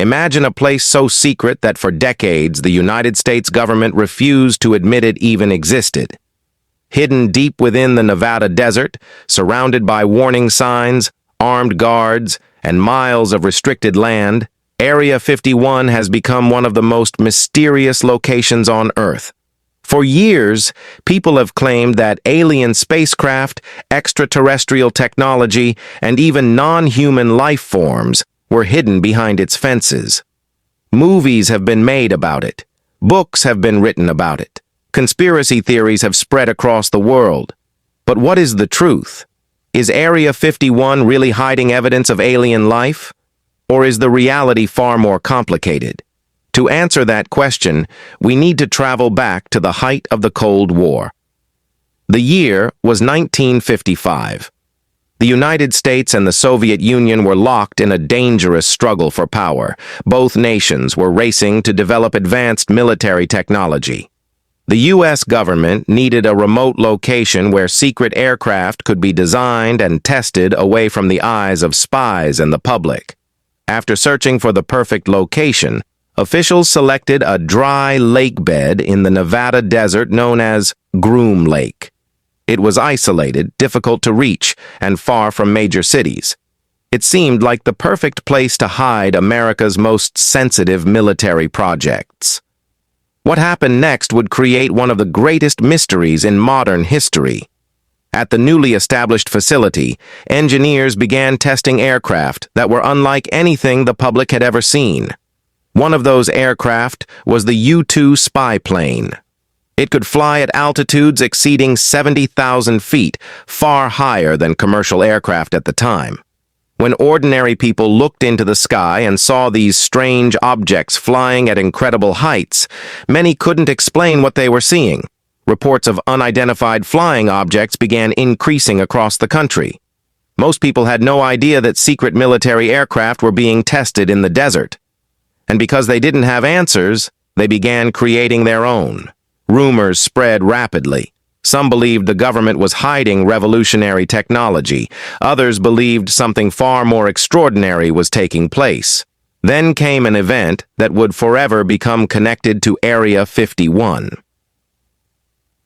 Imagine a place so secret that for decades the United States government refused to admit it even existed. Hidden deep within the Nevada desert, surrounded by warning signs, armed guards, and miles of restricted land, Area 51 has become one of the most mysterious locations on Earth. For years, people have claimed that alien spacecraft, extraterrestrial technology, and even non-human life forms were hidden behind its fences. Movies have been made about it. Books have been written about it. Conspiracy theories have spread across the world. But what is the truth? Is Area 51 really hiding evidence of alien life? Or is the reality far more complicated? To answer that question, we need to travel back to the height of the Cold War. The year was 1955. The United States and the Soviet Union were locked in a dangerous struggle for power. Both nations were racing to develop advanced military technology. The U.S. government needed a remote location where secret aircraft could be designed and tested away from the eyes of spies and the public. After searching for the perfect location, officials selected a dry lake bed in the Nevada desert known as Groom Lake. It was isolated, difficult to reach, and far from major cities. It seemed like the perfect place to hide America's most sensitive military projects. What happened next would create one of the greatest mysteries in modern history. At the newly established facility, engineers began testing aircraft that were unlike anything the public had ever seen. One of those aircraft was the U-2 spy plane. It could fly at altitudes exceeding 70,000 feet, far higher than commercial aircraft at the time. When ordinary people looked into the sky and saw these strange objects flying at incredible heights, many couldn't explain what they were seeing. Reports of unidentified flying objects began increasing across the country. Most people had no idea that secret military aircraft were being tested in the desert. And because they didn't have answers, they began creating their own. Rumors spread rapidly. Some believed the government was hiding revolutionary technology. Others believed something far more extraordinary was taking place. Then came an event that would forever become connected to Area 51.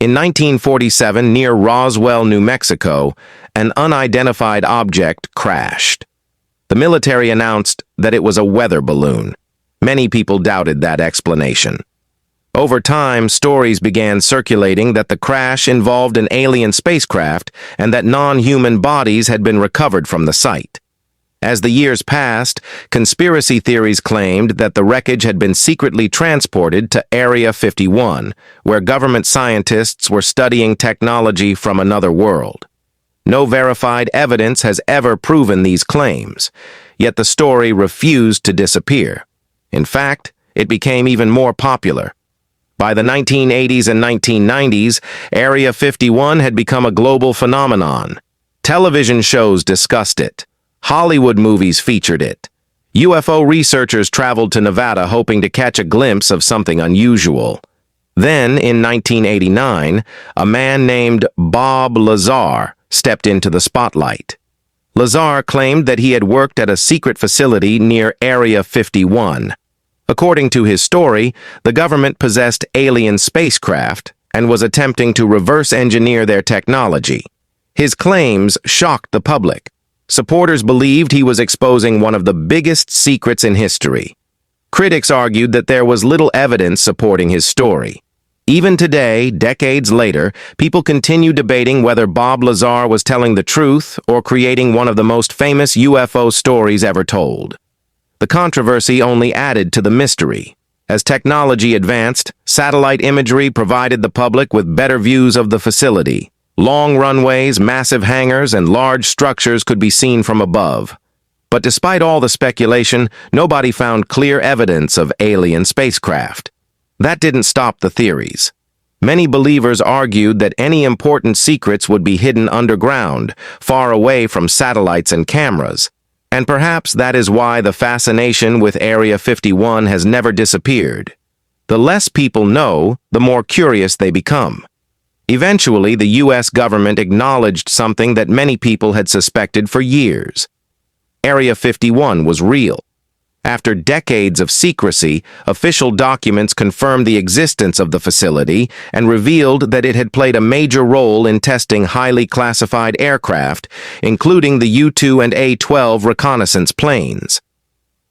In 1947, near Roswell, New Mexico, an unidentified object crashed. The military announced that it was a weather balloon. Many people doubted that explanation. Over time, stories began circulating that the crash involved an alien spacecraft and that non-human bodies had been recovered from the site. As the years passed, conspiracy theories claimed that the wreckage had been secretly transported to Area 51, where government scientists were studying technology from another world. No verified evidence has ever proven these claims, yet the story refused to disappear. In fact, it became even more popular. By the 1980s and 1990s, Area 51 had become a global phenomenon. Television shows discussed it. Hollywood movies featured it. UFO researchers traveled to Nevada hoping to catch a glimpse of something unusual. Then, in 1989, a man named Bob Lazar stepped into the spotlight. Lazar claimed that he had worked at a secret facility near Area 51. According to his story, the government possessed alien spacecraft and was attempting to reverse engineer their technology. His claims shocked the public. Supporters believed he was exposing one of the biggest secrets in history. Critics argued that there was little evidence supporting his story. Even today, decades later, people continue debating whether Bob Lazar was telling the truth or creating one of the most famous UFO stories ever told. The controversy only added to the mystery. As technology advanced, satellite imagery provided the public with better views of the facility. Long runways, massive hangars, and large structures could be seen from above. But despite all the speculation, nobody found clear evidence of alien spacecraft. That didn't stop the theories. Many believers argued that any important secrets would be hidden underground, far away from satellites and cameras. And perhaps that is why the fascination with Area 51 has never disappeared. The less people know, the more curious they become. Eventually, the U.S. government acknowledged something that many people had suspected for years. Area 51 was real. After decades of secrecy, official documents confirmed the existence of the facility and revealed that it had played a major role in testing highly classified aircraft, including the U-2 and A-12 reconnaissance planes.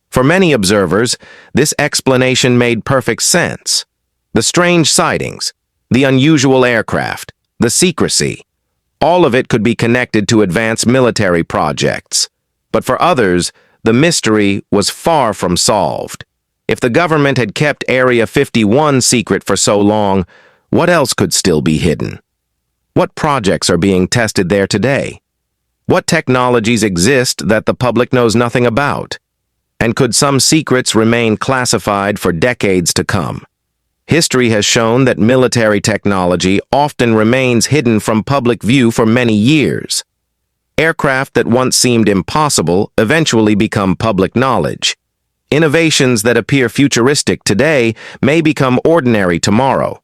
For many observers, this explanation made perfect sense. The strange sightings, the unusual aircraft, the secrecy, all of it could be connected to advanced military projects. But for others, the mystery was far from solved. If the government had kept Area 51 secret for so long, what else could still be hidden? What projects are being tested there today? What technologies exist that the public knows nothing about? And could some secrets remain classified for decades to come? History has shown that military technology often remains hidden from public view for many years. Aircraft that once seemed impossible eventually become public knowledge. Innovations that appear futuristic today may become ordinary tomorrow.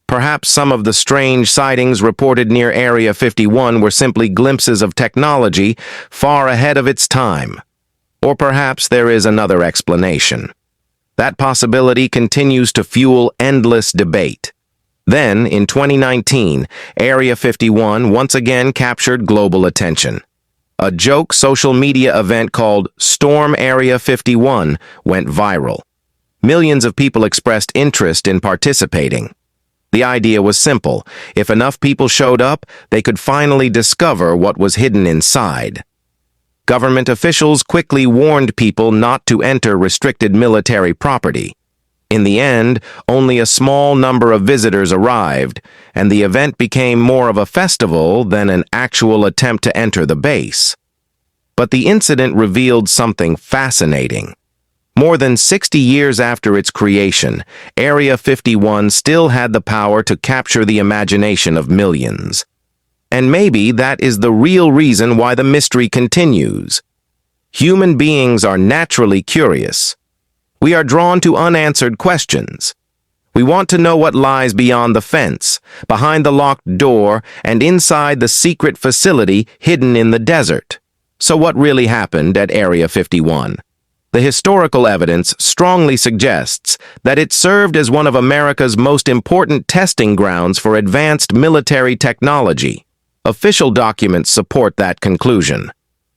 Perhaps some of the strange sightings reported near Area 51 were simply glimpses of technology far ahead of its time. Or perhaps there is another explanation. That possibility continues to fuel endless debate. Then, in 2019, Area 51 once again captured global attention. A joke social media event called Storm Area 51 went viral. Millions of people expressed interest in participating. The idea was simple. If enough people showed up, they could finally discover what was hidden inside. Government officials quickly warned people not to enter restricted military property. In the end, only a small number of visitors arrived, and the event became more of a festival than an actual attempt to enter the base. But the incident revealed something fascinating. More than 60 years after its creation, Area 51 still had the power to capture the imagination of millions. And maybe that is the real reason why the mystery continues. Human beings are naturally curious. We are drawn to unanswered questions. We want to know what lies beyond the fence, behind the locked door, and inside the secret facility hidden in the desert. So what really happened at Area 51? The historical evidence strongly suggests that it served as one of America's most important testing grounds for advanced military technology. Official documents support that conclusion.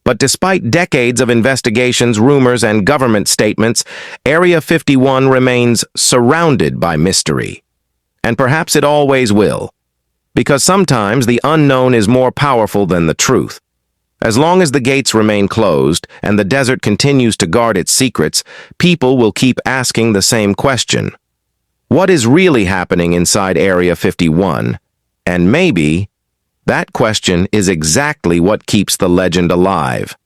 But despite decades of investigations, rumors, and government statements, Area 51 remains surrounded by mystery. And perhaps it always will. Because sometimes the unknown is more powerful than the truth. As long as the gates remain closed and the desert continues to guard its secrets, people will keep asking the same question. What is really happening inside Area 51? And maybe that question is exactly what keeps the legend alive.